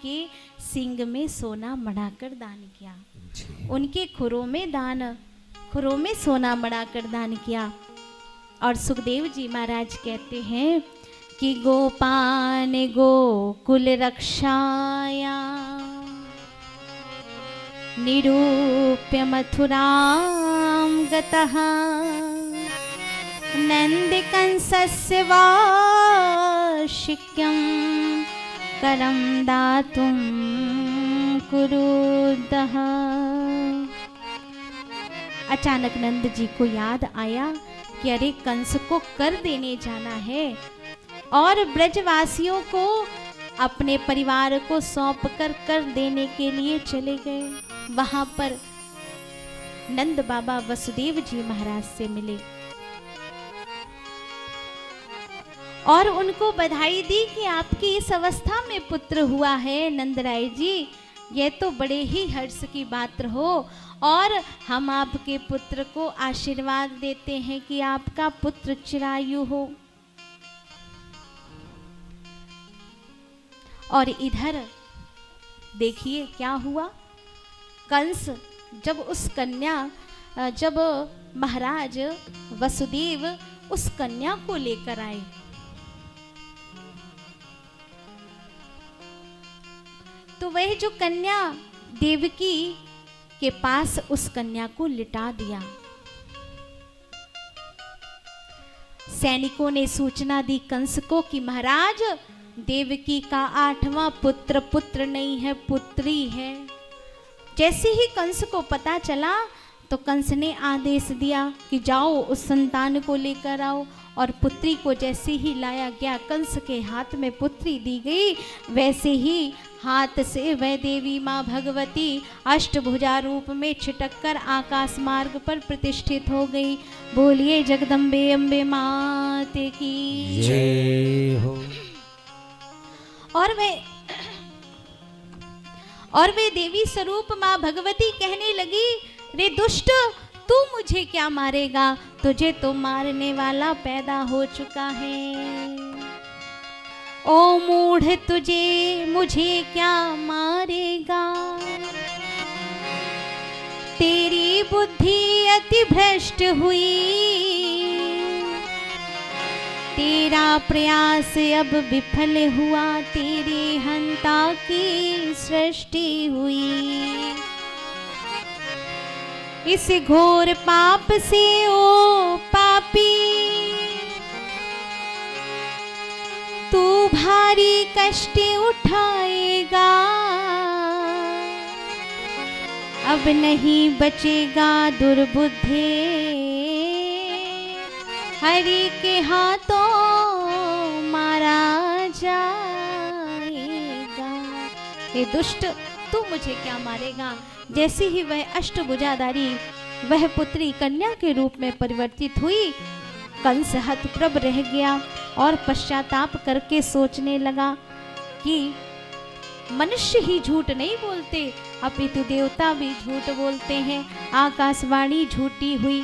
के सिंग में सोना मढ़ाकर दान किया, उनके खुरों में सोना मढ़ाकर दान किया। और सुखदेव जी महाराज कहते हैं कि गोपान गोकुल रक्षाया निरूप्य मथुरां गतः नंदकंसस्य वार्षिक्यं करं दातुं कुरुदः। अचानक नंद जी को याद आया कि अरे कंस को कर देने जाना है, और ब्रजवासियों को अपने परिवार को सौंप कर देने के लिए चले गए। वहां पर नंद बाबा वसुदेव जी महाराज से मिले और उनको बधाई दी कि आपकी इस अवस्था में पुत्र हुआ है नंदराय जी, यह तो बड़े ही हर्ष की बात हो, और हम आपके पुत्र को आशीर्वाद देते हैं कि आपका पुत्र चिरायु हो। और इधर देखिए क्या हुआ, कंस जब महाराज वसुदेव उस कन्या को लेकर आए तो वह जो कन्या देवकी के पास उस कन्या को लिटा दिया। सैनिकों ने सूचना दी कंस को कि महाराज देवकी का 8वां पुत्र नहीं है, पुत्री है। जैसे ही कंस को पता चला तो कंस ने आदेश दिया कि जाओ उस संतान को लेकर आओ, और पुत्री को जैसे ही लाया गया कंस के हाथ में पुत्री दी गई। वैसे ही हाथ से वह देवी माँ भगवती अष्टभुजा रूप में छिटक कर आकाश मार्ग पर प्रतिष्ठित हो गई। बोलिए जगदम्बे अम्बे मात की जय हो। और वे देवी स्वरूप माँ भगवती कहने लगी, रे दुष्ट, तू मुझे क्या मारेगा, तुझे तो मारने वाला पैदा हो चुका है। ओ मूढ़, मुझे क्या मारेगा, तेरी बुद्धि अति भ्रष्ट हुई, तेरा प्रयास अब विफल हुआ, तेरे हंता की सृष्टि हुई। इस घोर पाप से ओ पापी तू भारी कष्ट उठाएगा, अब नहीं बचेगा दुर्बुद्धे, हरि के हाथों मारा जाएगा। हे दुष्ट, तू मुझे क्या मारेगा। जैसे ही वह अष्टभुजाधारी वह पुत्री कन्या के रूप में परिवर्तित हुई, कंस हतप्रभ रह गया और पश्चाताप करके सोचने लगा कि मनुष्य ही झूठ नहीं बोलते, अपितु देवता भी झूठ बोलते हैं। आकाशवाणी झूठी हुई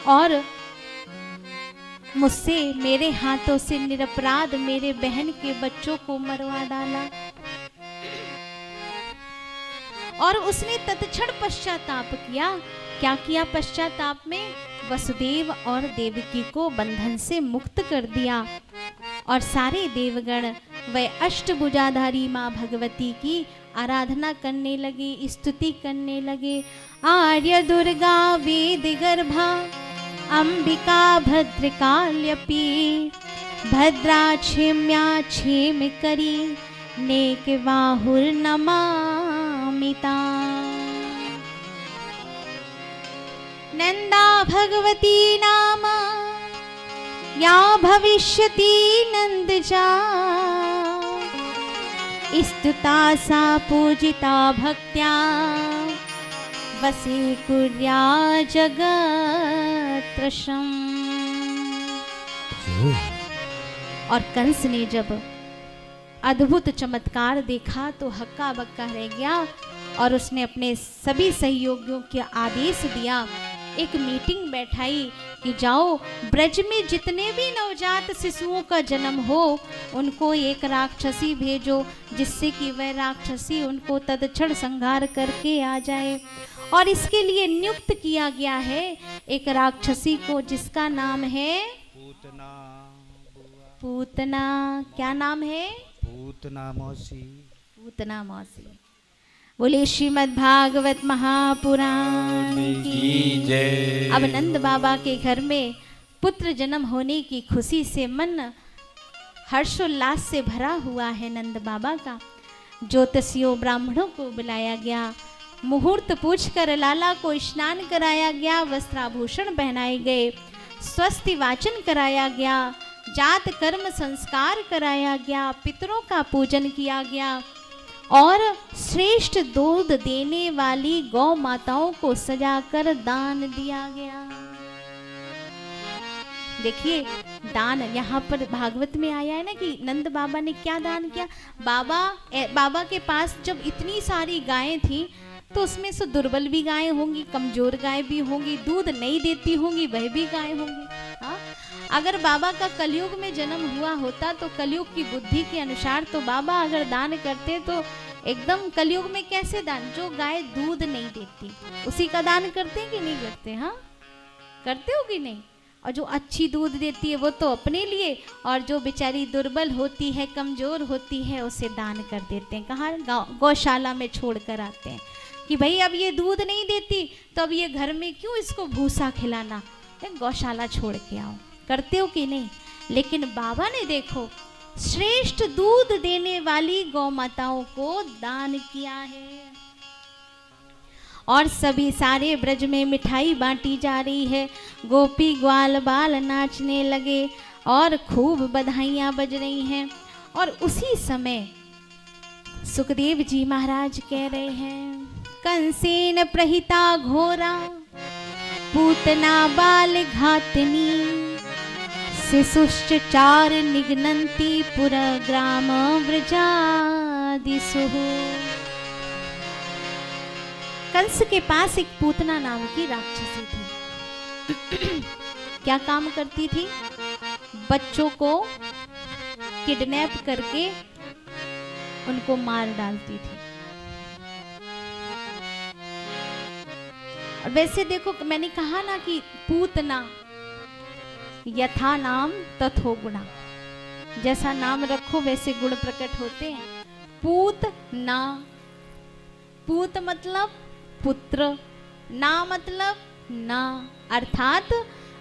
और मुझसे, मेरे हाथों से निरपराध मेरे बहन के बच्चों को मरवा डाला। और उसने तत्क्षण पश्चाताप किया। क्या किया पश्चाताप में? वसुदेव और देवकी को बंधन से मुक्त कर दिया और सारे देवगण वह अष्टभुजाधारी माँ भगवती की आराधना करने लगे, स्तुति करने लगे। आर्य दुर्गा वेद गर्भा अंबिका भद्रकाल्यपि भद्रा क्षेम्या क्षेम करी नेक बाहुर्नमामिता। नंदा भगवती नाम या भविष्यति नंदजा, स्तुता सा पूजिता भक्त्या वसे कुर्या जगत्रशम। और कंस ने जब अद्भुत चमत्कार देखा तो हक्का बक्का रह गया और उसने अपने सभी सहयोगियों के आदेश दिया एक मीटिंग बैठाई कि जाओ ब्रज में जितने भी नवजात शिशुओं का जन्म हो उनको एक राक्षसी भेजो, जिससे कि वह राक्षसी उनको तत्क्षण संहार करके आ जाए। और इसके लिए नियुक्त किया गया है एक राक्षसी को, जिसका नाम है पूतना। पूतना। क्या नाम है? पूतना मौसी। पूतना मौसी। बोले श्रीमद् भागवत महापुराण की जय। अब नंद बाबा के घर में पुत्र जन्म होने की खुशी से मन हर्षोल्लास से भरा हुआ है नंद बाबा का। ज्योतिषियों ब्राह्मणों को बुलाया गया, मुहूर्त पूछकर लाला को स्नान कराया गया, वस्त्राभूषण पहनाए गए, स्वस्ति वाचन कराया गया, जात कर्म संस्कार कराया गया, पितरों का पूजन किया गया और श्रेष्ठ दूध देने वाली गौ माताओं को सजाकर दान दिया गया। देखिए दान यहाँ पर भागवत में आया है ना कि नंद बाबा ने क्या दान किया। बाबा के पास जब इतनी सारी गायें थी तो उसमें से दुर्बल भी गायें होंगी, कमजोर गाय भी होंगी, दूध नहीं देती होंगी वह भी गायें होंगी। हाँ, अगर बाबा का कलयुग में जन्म हुआ होता तो कलयुग की बुद्धि के अनुसार तो बाबा अगर दान करते तो एकदम कलयुग में कैसे दान, जो गाय दूध नहीं देती उसी का दान करते कि नहीं करते? हाँ करते हो कि नहीं? और जो अच्छी दूध देती है वो तो अपने लिए, और जो बेचारी दुर्बल होती है कमजोर होती है उसे दान कर देते हैं। कहाँ? गौशाला में छोड़ कर आते हैं कि भाई अब ये दूध नहीं देती तो अब ये घर में क्यों इसको भूसा खिलाना, गौशाला छोड़ के आओ। करते हो कि नहीं? लेकिन बाबा ने देखो श्रेष्ठ दूध देने वाली गौ माताओं को दान किया है। और सभी सारे ब्रज में मिठाई बांटी जा रही है, गोपी ग्वाल बाल नाचने लगे और खूब बधाइयां बज रही हैं। और उसी समय सुखदेव जी महाराज कह रहे हैं, कंसेन प्रहिता घोरा पूतना बाल घातनी शिशुश्च चार निघ्नन्ति पुरा ग्राम व्रजादिषु। कंस के पास एक पूतना नाम की राक्षसी थी। क्या काम करती थी? बच्चों को किडनैप करके उनको मार डालती थी। और वैसे देखो मैंने कहा ना कि पूतना यथा नाम तथो गुणा, जैसा नाम रखो वैसे गुण प्रकट होते हैं। पूत ना, पूत मतलब पुत्र, ना मतलब ना, अर्थात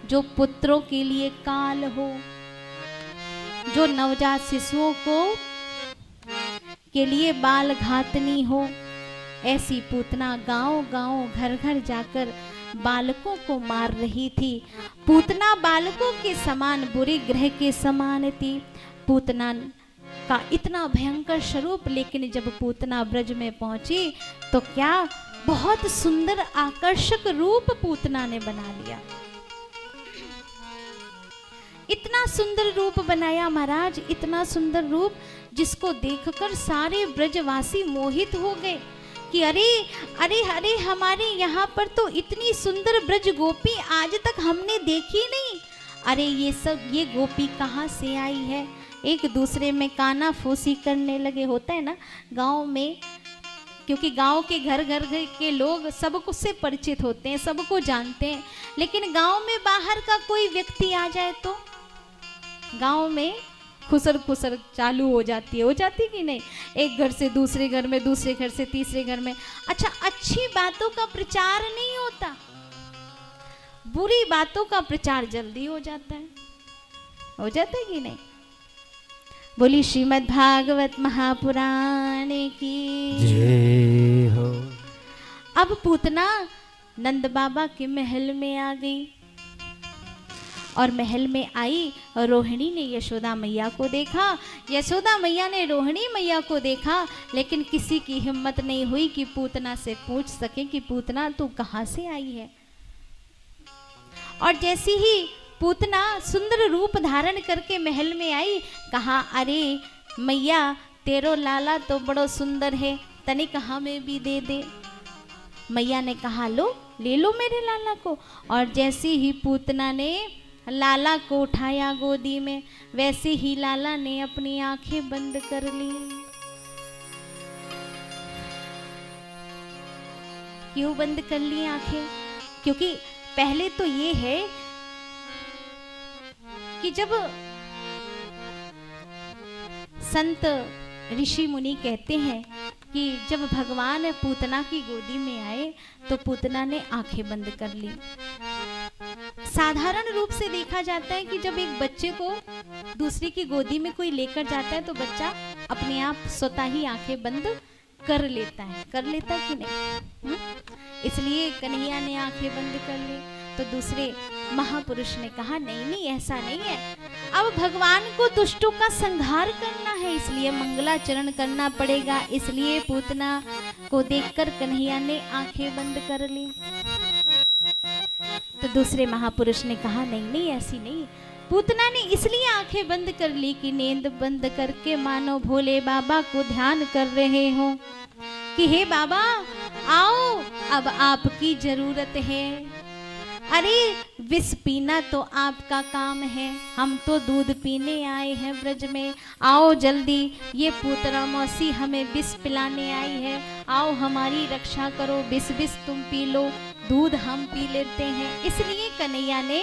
जो पुत्रों के लिए काल हो, जो नवजात शिशुओं को के लिए बाल घातनी हो, ऐसी पूतना गांव गांव घर घर जाकर बालकों को मार रही थी। पूतना बालकों के समान बुरे ग्रह के समान थी। पूतना का इतना भयंकर स्वरूप, लेकिन जब पूतना ब्रज में पहुंची तो क्या बहुत सुंदर आकर्षक रूप पूतना ने बना लिया। इतना सुंदर रूप बनाया महाराज, इतना सुंदर रूप जिसको देखकर सारे ब्रजवासी मोहित हो गए कि अरे अरे अरे हमारे यहाँ पर तो इतनी सुंदर ब्रज गोपी आज तक हमने देखी नहीं। अरे ये गोपी कहाँ से आई है? एक दूसरे में काना फूसी करने लगे। होता है ना गांव में, क्योंकि गांव के घर घर के लोग सबको से परिचित होते हैं, सबको जानते हैं। लेकिन गांव में बाहर का कोई व्यक्ति आ जाए तो गांव में खुसर खुसर चालू हो जाती कि नहीं? एक घर से दूसरे घर में, दूसरे घर से तीसरे घर में। अच्छा, अच्छी बातों का प्रचार नहीं होता, बुरी बातों का प्रचार जल्दी हो जाता है कि नहीं? बोली श्रीमद् भागवत महापुराण की जय हो। अब पूतना नंद बाबा के महल में आ गई और महल में आई और रोहिणी ने यशोदा मैया को देखा। यशोदा मैया ने रोहिणी मैया को देखा, लेकिन किसी की हिम्मत नहीं हुई कि पूतना से पूछ सके कि पूतना तू कहाँ से आई है। और जैसी ही पूतना सुंदर रूप धारण करके महल में आई, कहा अरे मैया तेरो लाला तो बड़ो सुंदर है, तनिक हमें भी दे दे। मैया ने कहा लो ले लो मेरे लाला को। और जैसे ही पूतना ने लाला को उठाया गोदी में, वैसे ही लाला ने अपनी आंखें बंद कर ली। क्यों बंद कर ली आंखें? क्योंकि पहले तो ये है कि जब संत ऋषि मुनि कहते हैं कि जब भगवान पूतना की गोदी में आए तो पूतना ने आंखें बंद कर ली। साधारण रूप से देखा जाता है कि जब एक बच्चे को दूसरे की गोदी में कोई लेकर जाता है तो बच्चा अपने आप स्वतः ही आंखें बंद कर लेता है कि नहीं? इसलिए कन्हैया ने आंखें बंद कर ली। तो दूसरे महापुरुष ने कहा नहीं नहीं, ऐसा नहीं है, अब भगवान को दुष्टों का संहार करना है, इसलिए मंगलाचरण करना पड़ेगा। इसलिए पूतना को देखकर कन्हैया ने आंखें बंद कर ली। तो दूसरे महापुरुष ने कहा नहीं नहीं, ऐसी नहीं, पूतना ने इसलिए आंखें बंद कर ली कि नींद बंद करके मानो भोले बाबा को ध्यान कर रहे हो कि हे बाबा आओ, अब आपकी जरूरत है। अरे विष पीना तो आपका काम है, हम तो दूध पीने आए हैं ब्रज में, आओ जल्दी, ये पूतना मौसी हमें विष पिलाने आई है, आओ हमारी रक्षा करो, विष विष तुम पी लो, दूध हम पी लेते हैं। इसलिए कन्हैया ने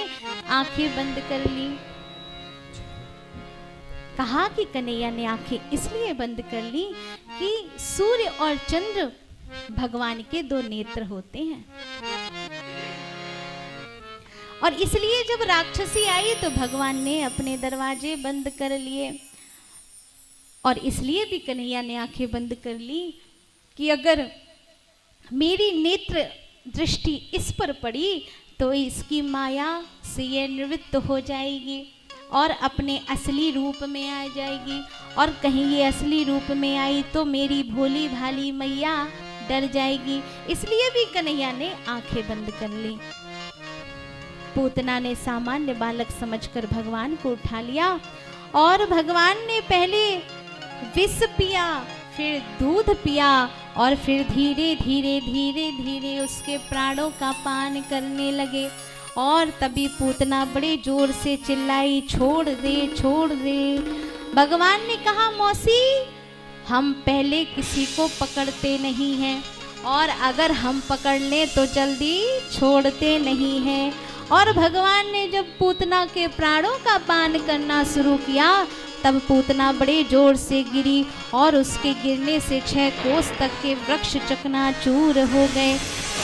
आंखें बंद कर ली। कहा कि कन्हैया ने आंखें इसलिए बंद कर ली कि सूर्य और चंद्र भगवान के दो नेत्र होते हैं, और इसलिए जब राक्षसी आई तो भगवान ने अपने दरवाजे बंद कर लिए। और इसलिए भी कन्हैया ने आंखें बंद कर ली कि अगर मेरी नेत्र दृष्टि इस पर पड़ी तो इसकी माया से ये निवृत्त हो जाएगी और अपने असली रूप में आ जाएगी, और कहीं ये असली रूप में आई तो मेरी भोली भाली मैया डर जाएगी। इसलिए भी कन्हैया ने आंखें बंद कर ली। पूतना ने सामान्य बालक समझकर भगवान को उठा लिया और भगवान ने पहले विष पिया, फिर दूध पिया, और फिर धीरे धीरे धीरे धीरे उसके प्राणों का पान करने लगे। और तभी पूतना बड़े जोर से चिल्लाई, छोड़ दे छोड़ दे। भगवान ने कहा मौसी, हम पहले किसी को पकड़ते नहीं हैं, और अगर हम पकड़ लें तो जल्दी छोड़ते नहीं हैं। और भगवान ने जब पूतना के प्राणों का पान करना शुरू किया तब पूतना बड़े जोर से गिरी, और उसके गिरने से 6 कोस तक के वृक्ष चकनाचूर हो गए।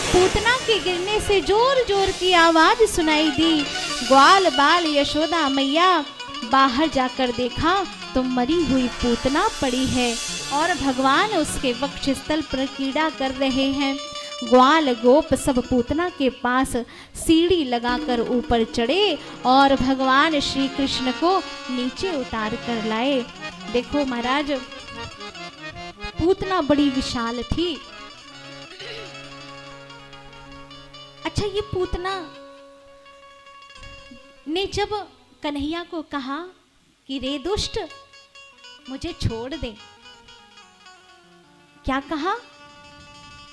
पूतना के गिरने से जोर जोर की आवाज सुनाई दी। ग्वाल बाल यशोदा मैया बाहर जाकर देखा तो मरी हुई पूतना पड़ी है, और भगवान उसके वक्षस्थल पर कीड़ा कर रहे हैं। ग्वाल गोप सब पूतना के पास सीढ़ी लगाकर ऊपर चढ़े और भगवान श्री कृष्ण को नीचे उतार कर लाए। देखो महाराज, पूतना बड़ी विशाल थी। अच्छा, ये पूतना ने जब कन्हैया को कहा कि रे दुष्ट, मुझे छोड़ दे, क्या कहा?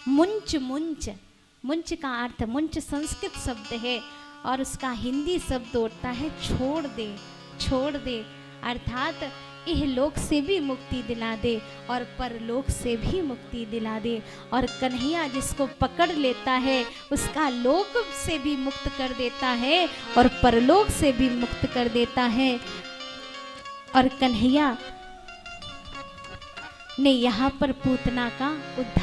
मुंच मुंच। मुंच का अर्थ, मुंच संस्कृत शब्द है और उसका हिंदी शब्द होता है छोड़ दे, छोड़ दे, अर्थात इह लोक से भी मुक्ति दिला दे और परलोक से भी मुक्ति दिला दे। और कन्हैया जिसको पकड़ लेता है उसका लोक से भी मुक्त कर देता है और परलोक से भी मुक्त कर देता है। और कन्हैया ने यहाँ पर पूतना का उद्धार